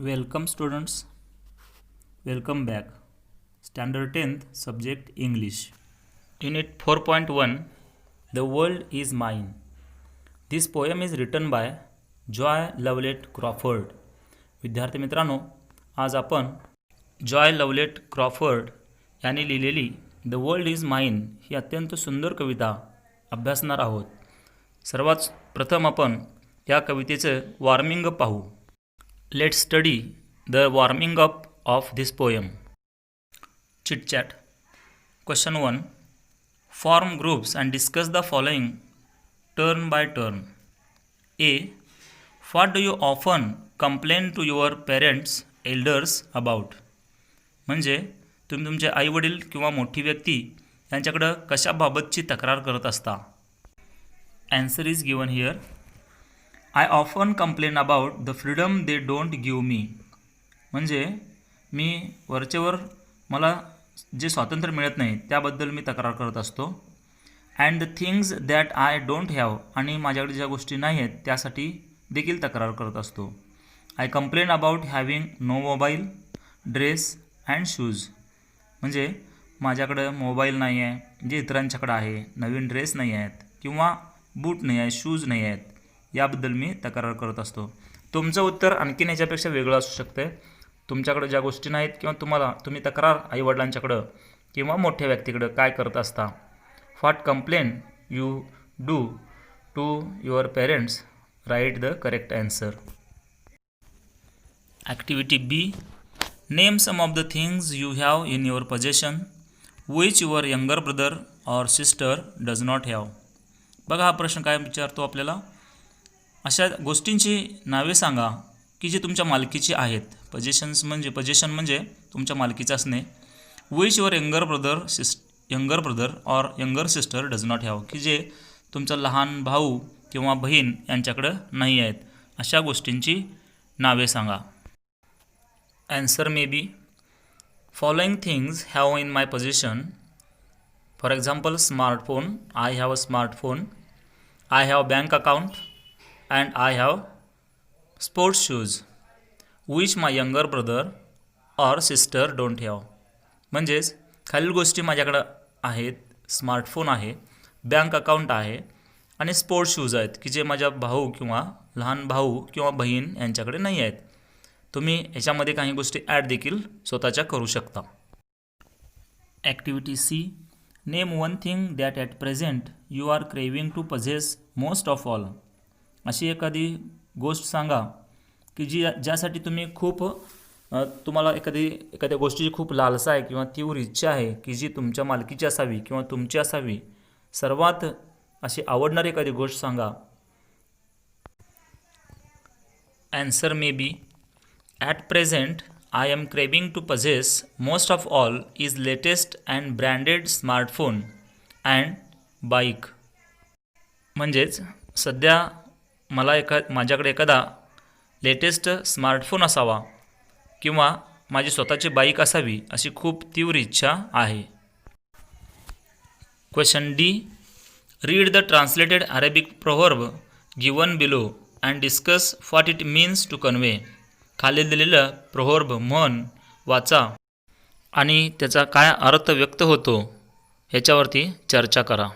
Welcome students, welcome back. Standard 10th subject English. Unit 4.1 The World is Mine. This poem is written by Joy Lovett Crawford. विद्यार्थी मित्रांनो, आज आपण Joy लवलेट Crawford यांनी लिहिलेली the world is mine ही अत्यंत सुंदर कविता अभ्यासणार आहोत. सर्वात प्रथम आपण या कवितेचं वॉर्मिंग अप पाहू. Let's study the warming up of this poem. Chit chat. Question 1. Form groups and discuss the following turn by turn. A. What do you often complain to your parents, elders about? म्हणजे तुम्ही तुमचे आईवडील किंवा मोठी व्यक्ती यांच्याकडे कशाबाबतची तक्रार करत असता? Answer is given here. I often complain about the freedom they don't give me. म्हणजे मी वरचेवर मला जे स्वातंत्र्य मिळत नाही त्याबद्दल मी तक्रार करत असतो. And the things that I don't have, आणि माझ्याकडे ज्या गोष्टी नाही आहेत त्यासाठी देखील तक्रार करत असतो. I complain about having no mobile, dress and shoes. म्हणजे माझ्याकडं मोबाईल नाही आहे जे इतरांच्याकडे आहे, नवीन ड्रेस नाही आहेत किंवा बूट नाही आहे, शूज नाही आहेत, याबद्दल मी तक्रार करत असतो. तुमचं उत्तर आणखीन याच्यापेक्षा वेगळं असू शकते. तुमच्याकडे ज्या गोष्टी नाहीत किंवा तुम्ही तक्रार आईवडिलांच्याकडं किंवा मोठ्या व्यक्तीकडं काय करत असता. What complain you do to your parents, write the correct answer. Activity B. Name some of the things you have in your possession which your younger brother or sister does not have. बघा हा प्रश्न काय विचारतो आपल्याला. अशा गोष्टींची नावे सांगा की जे तुमच्या मालकीची आहेत. पोजेशन म्हणजे तुमच्या मालकीचं असणे. Which your younger brother or younger sister does not have, की जे तुमचा लहान भाऊ किंवा बहीण यांच्याकडं नाही आहेत. अशा गोष्टींची नावे सांगा. Answer may be following things have in my possession. For example smartphone. I have a smartphone. I have bank account. and I have sports shoes which my younger brother or sister don't have. म्हणजेच खालील गोष्टी माझ्याकडं आहेत. Smartphone आहे, bank account आहे आणि sports shoes आहेत की जे माझ्या भाऊ किंवा लहान भाऊ किंवा बहीण यांच्याकडे नाही आहेत. तुम्ही याच्यामध्ये काही गोष्टी ॲड देखील स्वतःच्या करू शकता. Activity C. Name one thing that at present you are craving to possess most of all. अशी एखादी गोष्ट सांगा की ज्यासाठी तुम्ही तुम्हाला एखाद्या गोष्टीची खूप लालसा आहे किंवा तीव्र इच्छा आहे की जी तुमच्या मालकीची असावी किंवा तुमची असावी. सर्वात अशी आवडणारी एखादी गोष्ट सांगा. Answer may be at present I am craving to possess most of all is latest and branded smartphone and bike. म्हणजेच सध्या मला माझ्याकडे एखादा लेटेस्ट स्मार्टफोन असावा किंवा माझी स्वतःची बाईक असावी अशी खूप तीव्र इच्छा आहे. Question D. Read the translated Arabic proverb given below and discuss what it means to convey. खाली दिलेलं प्रोव्हर्ब म्हण वाचा आणि त्याचा काय अर्थ व्यक्त होतो ह्याच्यावरती चर्चा करा.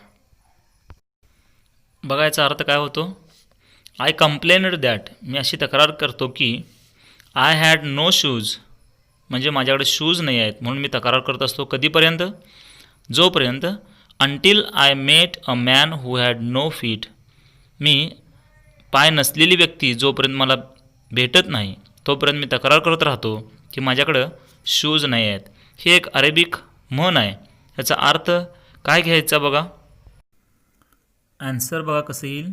बघायचा अर्थ काय होतो. आय कंप्लेनड दॅट, मी अशी तक्रार करतो की आय हॅड नो शूज, म्हणजे माझ्याकडे शूज नाही आहेत म्हणून मी तक्रार करत असतो. कधीपर्यंत? जोपर्यंत until I met a man who had no feet, मी पाय नसलेली व्यक्ती जोपर्यंत मला भेटत नाही तोपर्यंत मी तक्रार करत राहतो की माझ्याकडं शूज नाही आहेत. ही एक अरेबिक म्हण आहे. ह्याचा अर्थ काय घ्यायचा बघा. आन्सर बघा कसं येईल.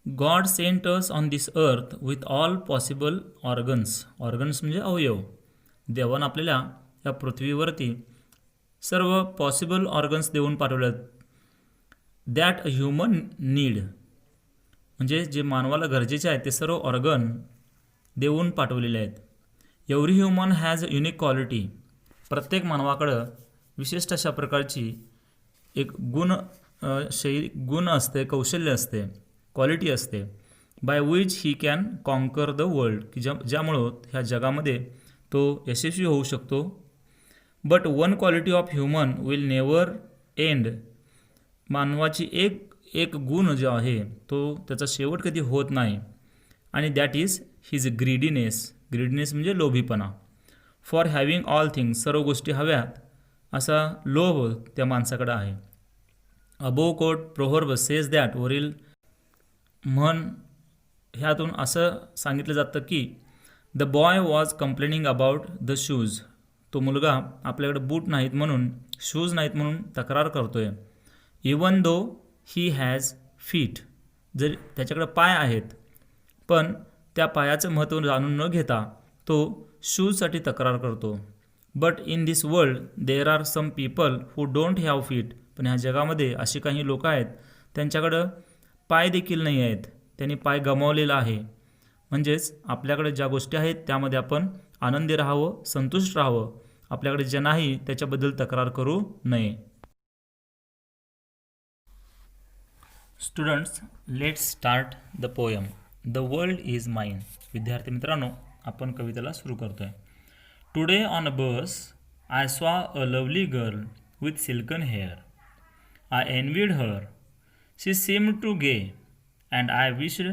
God Saint us on this earth with all possible organs. Organs म्हणजे अवयव. देवानं आपल्याला या पृथ्वीवरती सर्व पॉसिबल ऑर्गन्स देऊन पाठवल्यात. दॅट अ ह्युमन नीड, म्हणजे जे मानवाला गरजेचे आहेत ते सर्व ऑर्गन देऊन पाठवलेले आहेत. Every human has a unique quality. प्रत्येक मानवाकडं विशिष्ट अशा प्रकारची एक गुण असते, कौशल्य असते, क्वालिटी असते. By which he can conquer the world, की ज्यामुळं ह्या जगामध्ये तो यशस्वी होऊ शकतो. But one quality of human will never end, मानवाची एक गुण जो आहे तो त्याचा शेवट कधी होत नाही, आणि that is his greediness. Greediness म्हणजे लोभीपणा. फॉर हॅविंग ऑल थिंग्स, सर्व गोष्टी हव्यात असा लोभ त्या माणसाकडे आहे. Above quote proverb says that, वरील म्हण ह्यातून असं सांगितलं जातं की the boy was complaining about the shoes, तो मुलगा आपल्याकडे बूट नाहीत म्हणून, शूज नाहीत म्हणून तक्रार करतोय. Even though he has feet, जर त्याच्याकडे पाय आहेत पण त्या पायाचं महत्त्व जाणून न घेता तो शूजसाठी तक्रार करतो. But in this world there are some people who don't have feet, पण ह्या जगामध्ये अशी काही लोक आहेत त्यांच्याकडं पाय देखील नाही आहेत, त्यांनी पाय गमावलेला आहे. म्हणजेच आपल्याकडे ज्या गोष्टी आहेत त्यामध्ये आपण आनंदी राहावं, संतुष्ट राहावं, आपल्याकडे जे नाही त्याच्याबद्दल तक्रार करू नये. Students, let's start the poem. The world is mine. विद्यार्थी मित्रांनो, आपण कवितेला सुरू करतोय. Today on a bus I saw a lovely girl with silken hair. I envied her. She seemed to gay and I wished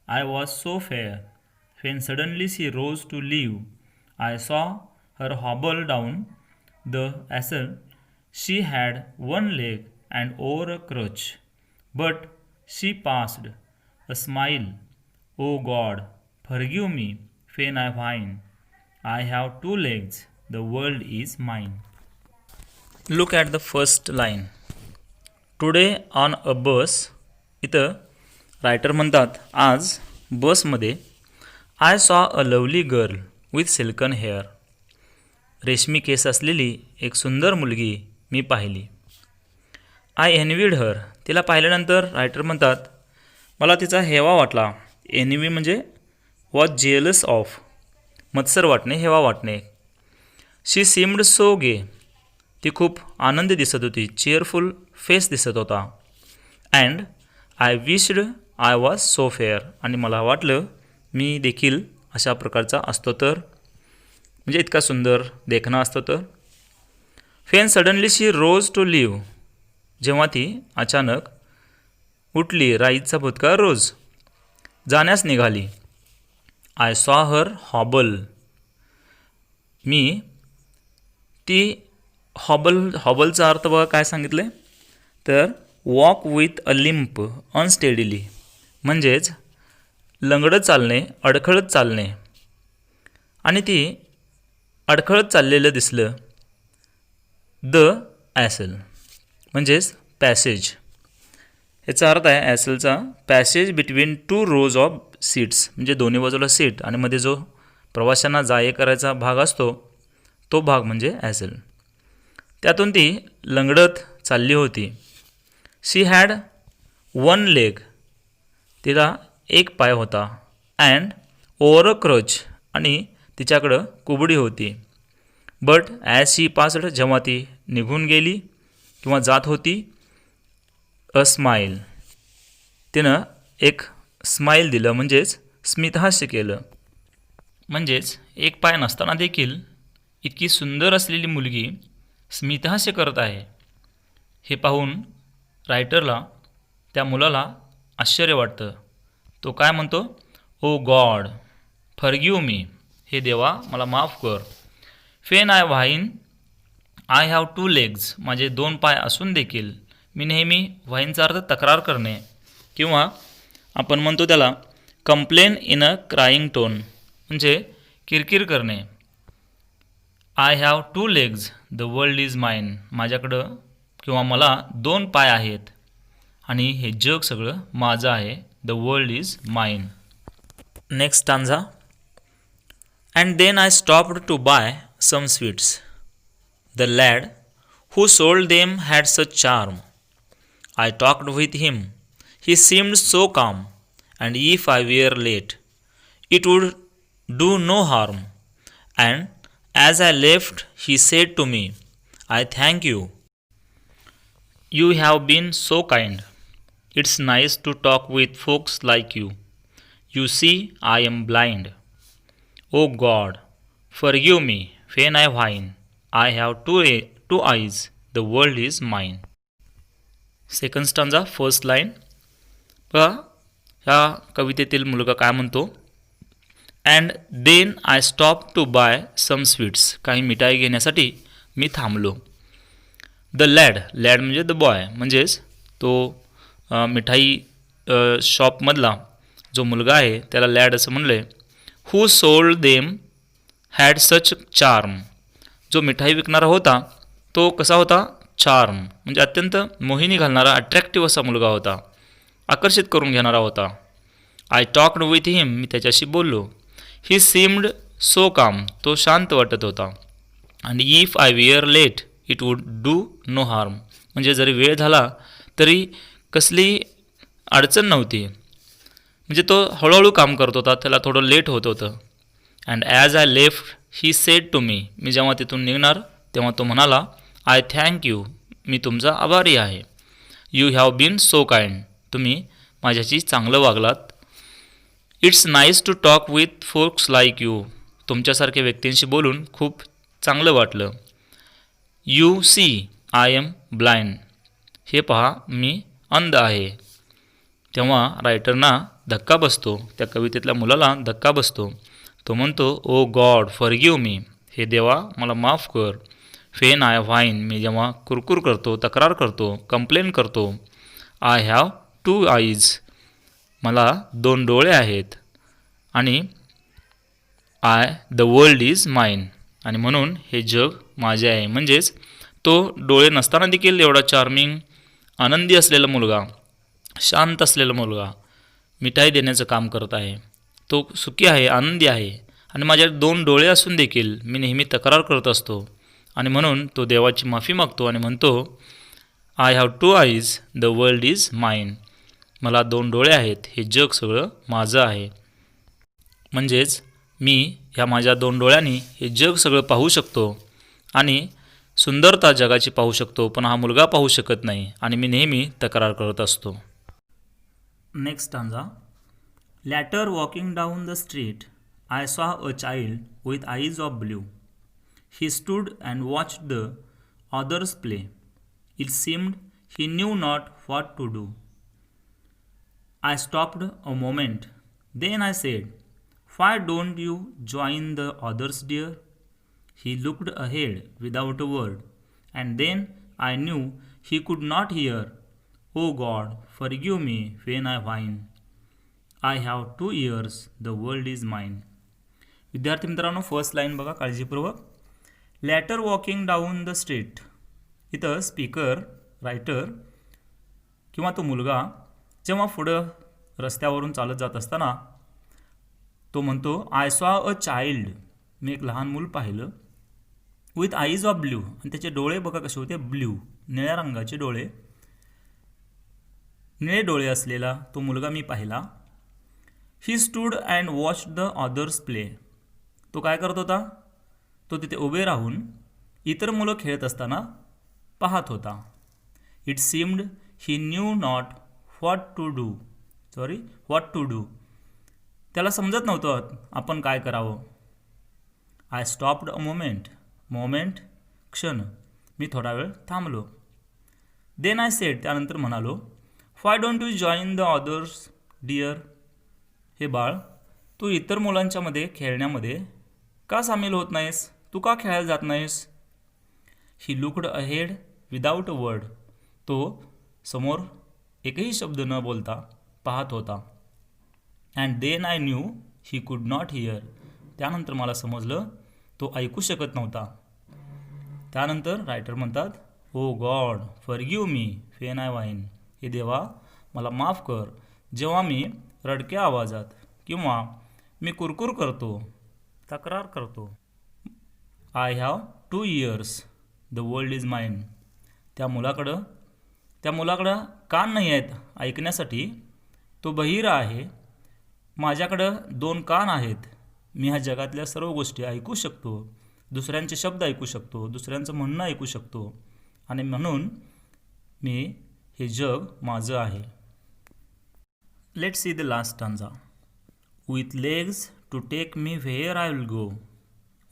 I was so fair. When suddenly she rose to leave, I saw her hobble down the aisle. She had one leg and over a crutch, but she passed a smile. Oh God, forgive me when I whine. I have two legs, the world is mine. Look at the first line. Today on a bus. इथं writer म्हणतात, आज बसमध्ये I saw a lovely girl with silken hair, रेशमी केस असलेली एक सुंदर मुलगी मी पाहिली. आय एनविड हर, तिला पाहिल्यानंतर रायटर म्हणतात मला तिचा हेवा वाटला. एनवी म्हणजे वॉज जेलस ऑफ, मत्सर वाटणे, हेवा वाटणे. शी सीम्ड सो गे, ती खूप आनंदी दिसत होती, चेअरफुल फेस दिसत होता. And I wished I was so fair, आणि मला वाटलं मी देखील अशा प्रकारचा असतो तर, म्हणजे इतका सुंदर देखणा असतो तर. When suddenly she rose to leave, जेव्हा ती अचानक उठली, राईचा भूतकाळ रोज, जाण्यास निघाली. आय सॉ हर हॉबल, मी ती हॉबलचा अर्थ बघा काय सांगितलं तर वॉक विथ अ लिम्प अनस्टेडीली, म्हणजेच लंगडत चालणे, अडखळत चालणे, आणि ती अडखळत चाललेलं दिसलं. द ॲसल म्हणजेच पॅसेज, याचा अर्थ आहे ॲसलचा passage between two rows of seats, म्हणजे दोन्ही बाजूला सीट आणि मध्ये जो प्रवाशांना जा ये करायचा भाग असतो तो भाग म्हणजे ॲसल. त्यातून ती लंगडत चालली होती. शी हॅड वन लेग, तिला एक पाय होता. अँड ओवर अ क्रच, आणि तिच्याकडं कुबडी होती. बट ॲज शी पास्ड, जेव्हा ती निघून गेली किंवा जात होती, अ स्माईल, तिनं एक स्माईल दिलं, म्हणजेच स्मितहास्य केलं. म्हणजेच एक पाय नसताना देखील इतकी सुंदर असलेली मुलगी स्मितहास्य करत आहे, हे पाहून रायटरला, त्या मुलाला आश्चर्य वाटतं. तो काय म्हणतो, ओ गॉड फॉरगिव्ह मी, हे देवा मला माफ कर. When I whine I have two legs, माझे दोन पाय असून देखील मी नेहमी, व्हाईनचा अर्थ तक्रार करणे, किंवा आपण म्हणतो त्याला complain in a crying tone, म्हणजे किरकिर करणे. I have two legs, the world is mine, माझ्याकडं किंवा मला दोन पाय आहेत आणि हे जग सगळं माझं आहे. The world is mine. Next stanza. And then I stopped to buy some sweets. The lad who sold them had such charm. I talked with him. He seemed so calm. And if I were late it would do no harm. And as I left he said to me, I thank you. You have been so kind. It's nice to talk with folks like you. You see, I am blind. O God, forgive me when I whine. I have two eyes. The world is mine. Second stanza first line बघा. ह्या कवितेतील मुलगा काय म्हणतो. And then I stop to buy some sweets. काही मिठाई घेण्यासाठी मी थांबलो. द लॅड म्हणजे द बॉय म्हणजेच तो मिठाई शॉपमधला जो मुलगा आहे त्याला लॅड असं म्हणलं आहे. हू sold them had such charm. जो मिठाई विकणारा होता तो कसा होता. चार्म म्हणजे अत्यंत मोहिनी घालणारा अट्रॅक्टिव्ह असा मुलगा होता. आकर्षित करून घेणारा होता. आय टॉक्ड विथ हिम. मी त्याच्याशी बोललो. ही सीम्ड सो काम. तो शांत वाटत होता. आणि if I were late it would do no harm. म्हणजे जरी वेळ झाला तरी कसली अडचण नव्हती. म्हणजे तो हळूहळू काम करत होता. त्याला थोडं लेट होत होतं. And as I left he said to me. मी जेव्हा तिथून निघणार तेव्हा तो म्हणाला आय थँक यू. मी तुमचा आभारी आहे. You have been so kind. तुम्ही माझ्याशी चांगलं वागलात. It's nice to talk with folks like you. तुमच्यासारख्या व्यक्तींशी बोलून खूप चांगलं वाटलं. You see I am blind. हे पहा मी अंध आहे. तेव्हा रायटरना धक्का बसतो. त्या कवितेतल्या मुलाला धक्का बसतो. तो म्हणतो ओ गॉड फॉरगिव्ह मी. हे देवा मला माफ कर. When I wine. मी जेव्हा कुरकुर करतो, तक्रार करतो, कंप्लेन करतो. I have two eyes. मला 2 डोळे आहेत. आणि द वर्ल्ड इज माइन. आणि म्हणून हे जग माझे आहे. म्हणजेच तो डोळे नसताना देखील एवढा चार्मिंग आनंदी असलेला मुलगा, शांत असलेला मुलगा मिठाई देण्याचं काम करत आहे. तो सुखी आहे, आनंदी आहे. आणि माझ्या 2 डोळे असून देखील मी नेहमी तक्रार करत असतो. आणि म्हणून तो देवाची माफी मागतो आणि म्हणतो I have 2 eyes. The world is mine. मला 2 डोळे आहेत. हे जग सगळं माझं आहे. म्हणजेच मी ह्या माझ्या 2 डोळ्यांनी हे जग सगळं पाहू शकतो आणि सुंदरता जगाची पाहू शकतो. पण हा मुलगा पाहू शकत नाही आणि मी नेहमी तक्रार करत असतो. Next stanza. Later walking down the street I saw a child with eyes of blue. He stood and watched the others play. It seemed he knew not what to do. I stopped a moment. Then I said, why don't you join the others, dear? He looked ahead without a word, and then I knew he could not hear. Oh God, forgive me when I whine. I have 2 ears, the world is mine. विद्यार्थी मित्रांनो, first line बघा काळजीपूर्वक. Later walking down the street. इथं speaker, writer किंवा तो मुलगा जेव्हा पुढं रस्त्यावरून चालत जात असताना तो म्हणतो आय सॉ अ चाइल्ड. मी एक लहान मूल पाहिलं. With eyes of blue. आणि त्याचे डोळे बघा कसे होते. ब्ल्यू, निळ्या रंगाचे डोळे. निळे डोळे असलेला तो मुलगा मी पाहिला. He stood and watch the others play. तो काय करत होता. तो तिथे उभे राहून इतर मुलं खेळत असताना पाहत होता. It seemed he knew not what to do. त्याला समजत नव्हतं आपण काय करावं. आय स्टॉप्ड अ मोमेंट क्षण. मी थोडा वेळ थांबलो. Then I said. त्यानंतर म्हणालो why don't you join the others dear. हे बाळ, तू इतर मुलांच्यामध्ये खेळण्यामध्ये का सामील होत नाहीस. तू का खेळायला जात नाहीस. He looked ahead without a word. तो समोर एकही शब्द न बोलता पाहत होता. And then I knew he could not here. त्यानंतर मला समजलं तो ऐकू शकत नव्हता. त्यानंतर रायटर म्हणतात oh God forgive me when I whine. हे देवा मला माफ कर जेव्हा मी रडक्या आवाजात किंवा मी कुरकुर करतो, तक्रार करतो. I have 2 years, the world is mine. त्या मुलाकडं कान नाही आहेत ऐकण्यासाठी. तो बहिरा आहे. माझ्याकडं 2 कान आहेत. मी ह्या जगातल्या सर्व गोष्टी ऐकू शकतो. दुसऱ्यांचे शब्द ऐकू शकतो. दुसऱ्यांचं म्हणणं ऐकू शकतो. आणि म्हणून मी हे जग माझं आहे. Let's see the last stanza. with legs to take me where I will go,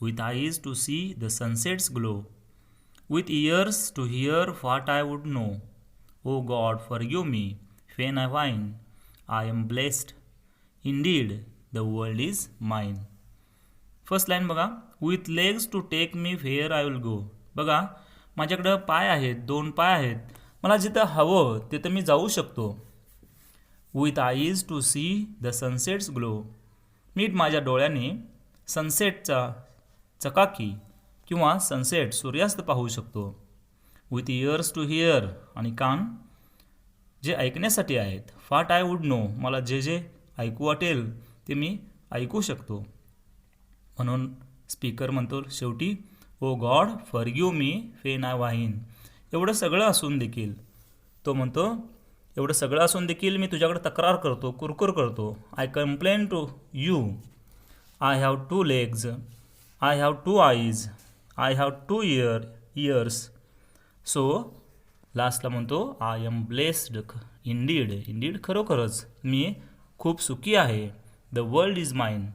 with eyes to see the sunset's glow, with ears to hear what I would know. O God, forgive me when I whine. I am blessed. Indeed, the world is mine. First line बघा, with legs to take me where I will go. बघा, माझ्याकडं पाय आहेत, 2 पाय आहेत, मला जिथं हवं तिथं मी जाऊ शकतो. With eyes to see the sunsets glow. मी माझ्या डोळ्याने सनसेटचा चकाकी किंवा सनसेट सूर्यास्त पाहू शकतो. विथ इयर्स टू हिअर, आणि कान जे ऐकण्यासाठी आहेत. फाट आय वुड नो, मला जे जे ऐकू वाटेल ते मी ऐकू शकतो. म्हणून स्पीकर म्हणतो शेवटी, oh God forgive me when I whine. एवढं सगळं असून देखील तो म्हणतो, एवढं सगळं असून देखील मी तुझ्याकडे तक्रार करतो, कुरकुर करतो. I complain to you. I have 2 legs, I have 2 eyes, I have 2 ears. So लास्टला म्हणतो, आय एम ब्लेस्ड इंडीड खरोखरच मी खूप सुखी आहे. द वर्ल्ड इज माइन,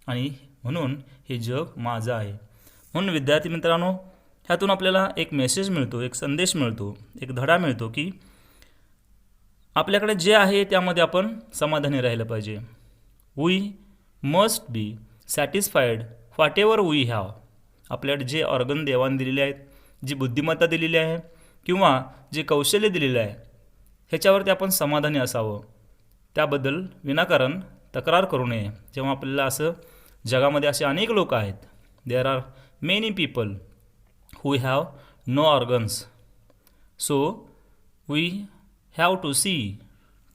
आणि म्हणून हे जग माझं आहे. म्हणून विद्यार्थी मित्रांनो, ह्यातून आपल्याला एक मेसेज मिळतो, एक संदेश मिळतो, एक धडा मिळतो की आपल्याकडे जे आहे त्यामध्ये आपण समाधानी राहिलं पाहिजे. We must be satisfied whatever we have. आपल्याकडे जे ऑर्गन देवाने दिलेले आहेत, जी बुद्धिमत्ता दिलेली आहे किंवा जे कौशल्य दिलेलं आहे, ह्याच्यावरती आपण समाधानी असावं. त्याबद्दल विनाकारण तक्रार करू नये. जेव्हा आपल्याला असं जगामध्ये असे अनेक लोक आहेत, there are many people who have no organs. So we have to see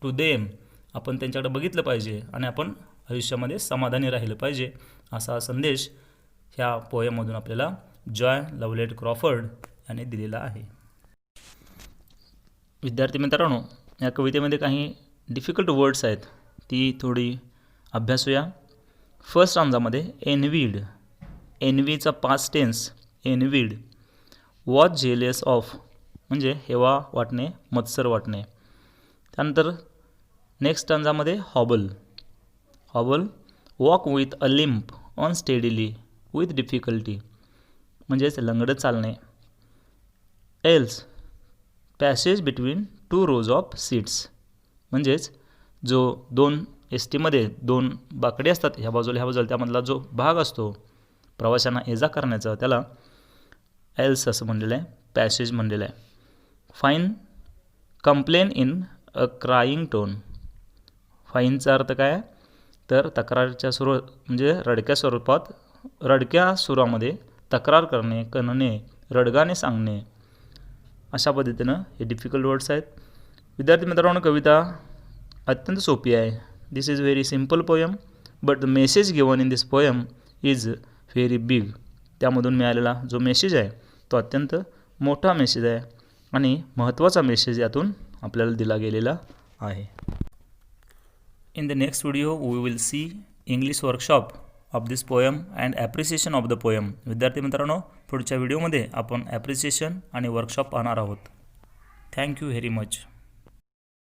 to them. आपण त्यांच्याकडे बघितलं पाहिजे आणि आपण आयुष्यामध्ये समाधानी राहिलं पाहिजे. असा संदेश ह्या पोयममधून आपल्याला जॉय लवलेट क्रॉफर्ड याने दिलेला आहे. विद्यार्थी मित्रांनो, या कवितेमध्ये काही डिफिकल्ट वर्ड्स आहेत, ती थोडी अभ्यासूया. फर्स्ट स्टांजामध्ये एनवीड, एनवीचा past tense envied. Was jealous of म्हणजे हेवा वाटणे, मत्सर वाटणे. त्यानंतर नेक्स्ट स्टांजामध्ये hobble, hobble walk with a limp unsteadily with difficulty म्हणजेच लंगडत चालणे. एल्स passage between 2 rows of seats म्हणजेच जो 2 एस टीमध्ये 2 बाकडे असतात, ह्या बाजूला ह्या बाजूला, त्यामधला जो भाग असतो प्रवाशांना ये जा करण्याचा, त्याला एल्स असं म्हणलेलं आहे, पॅसेज म्हणलेलं आहे. Whine complain in a crying tone. फाईनचा अर्थ काय आहे तर तक्रारच्या म्हणजे रडक्या स्वरूपात, रडक्या सुरामध्ये तक्रार करणे, कणणे, रडगाने सांगणे. अशा पद्धतीनं हे डिफिकल्ट वर्ड्स आहेत. विद्यार्थी मित्रांनो, कविता अत्यंत सोपी आहे. This is very simple poem, but the message given in this poem is very big. त्यामधून मिळालेला जो मेसेज आहे तो अत्यंत मोठा मेसेज आहे आणि महत्त्वाचा मेसेज यातून आपल्याला दिला गेलेला आहे. In the next video we will see English workshop of this poem and appreciation of the poem. विद्यार्थी मित्रांनो, पुढच्या व्हिडिओमध्ये आपण ॲप्रिसिएशन आणि वर्कशॉप पाहणार आहोत. Thank you very much.